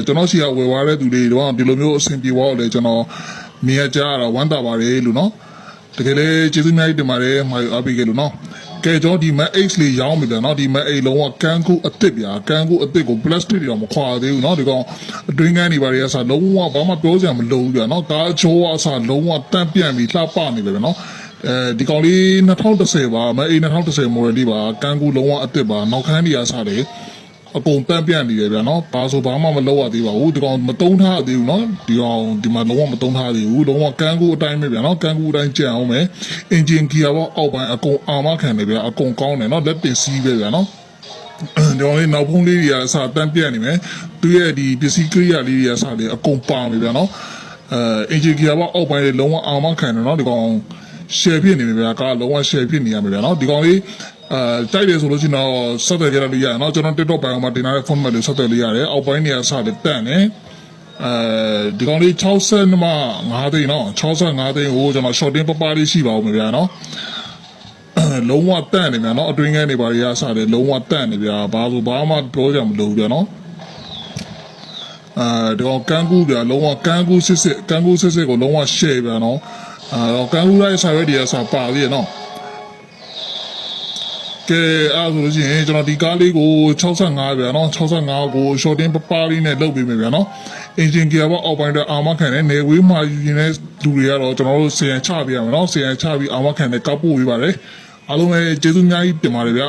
ကျွန်တော်စီကဝယ်သွားတဲ့သူတွေတော့ဒီလိုမျိုးအဆင်ပြေသွားတယ်ကျွန်တော်မြင်ရကြတော့ဝမ်းသာပါတယ်လို့နော်တကယ်လေကျေးဇူးများကြီးတင်ပါတယ်မှာအားပေးကြလို့နော်ကဲကျွန်တော်ဒီ Mac X လေးရောင်းပြီဗျာနော်ဒီ Mac X လုံးဝကန်ကူအစ်စ်ဗျာကန်ကူအစ်စ်ကို plastic တွေတော့မခွာသေးဘူးနော်ဒီကောင်အတွင်းကန်းတွေပါတွေကစလုံးဝဘာမှပြောစရာမလိုဘူးဗျာနော်ကားချိုးအစားလုံးဝတန့်ပြန့်ပြီးလှပနေတယ်ဗျာနော်ဒီကောင်လေး2010ပါ Mac X 2010 model လေးပါကန်ကူလုံးဝအစ်စ်ပါနောက်ခန်းတွေကစားတယ်အကုန်တန့်ပြန့်နေတယ်ဗျာနော်ဘာဆိုဘာမှမလုပ်ရသေးပါဘူးဒီကောင်မတုံးထားသေးဘူးနော်ဒီကောင်ဒီမှာလုံးဝမတုံးထားသေးဘူးလုံးဝကန်ကူအတိုင်းပဲဗျာနော်ကန်ကူအတိုင်းကြံအောင်မယ်အင်ဂျင်ဂီယာဘောအောက်ပိုင်းအကုန်အာမခံတယ်ဗျာအကုန်ကောင်းတယ်နော်လက်ပင်စီးပဲဗျာနော်ဒီကောင်လေးနောက်ဖုံးလေးတွေကစတန့်ပြန့်နေမယ်သူရဲ့ဒီပစ္စည်းကိရိယာလေးတွေကစတယ်အကုန်ပါနေဗျာနော်အင်ဂျင်ဂီယာဘောအောက်ပိုင်းလေးလုံးဝအာမခံတယ်နော်ဒီကောင်ရှယ်ဖြစ်နေပြီဗျာကားလုံးဝရှယ်ဖြစ်နေရမယ်ဗျာနော်ဒီကောင်လေးတိုက်တယ်ဆိုလို့ရှိရင်တော့ဆက်သွယ်ကြရလို့ရတယ်နော်ကျွန်တော် TikTok ပိုင်းမှာတင်ထားတဲ့ phone number တွေဆက်သွယ်လို့ရတယ်အောက်ပိုင်းနေရာစတယ်တန့်တယ်ဒီကောင်လေး60မှာ5သိန်းနော်65သိန်းကိုကျွန်တော် shorting ပပလေးရှိပါဦးမယ်ဗျာနော်လုံးဝတန့်နေဗျာနော်အတွင်းကနေပါရစတယ်လုံးဝတန့်နေဗျာဘာလို့ဘာမှပြောကြမလို့ဗျာနော်ဒီကောင်ကန်ကူဗျာလုံးဝကန်ကူစစ်ကန်ကူစစ်ကိုလုံးဝ share ဗျာနော်ကန်ကူလိုက်စာရွက်တွေစပါသေးရနော်ကဲအားဆိုလို့ရှိရင်ကျွန်တော်ဒီကားလေးကို65ဗျာနော်65ကို shorting ပပလေးနဲ့လုပ်ပေးမယ်ဗျာနော် engine gear ဘောအောက်ပိုင်းတော့အာမခံတယ်နေဝေးမှာယူနေတဲ့လူတွေကတော့ကျွန်တော်တို့ဆင်ရချပြရမယ်နော်ဆင်ရချပြီးအာမခံတဲ့ကောက်ပို့ပေးပါတယ်အားလုံးပဲကျေးဇူးအများကြီးတင်ပါတယ်ဗျာ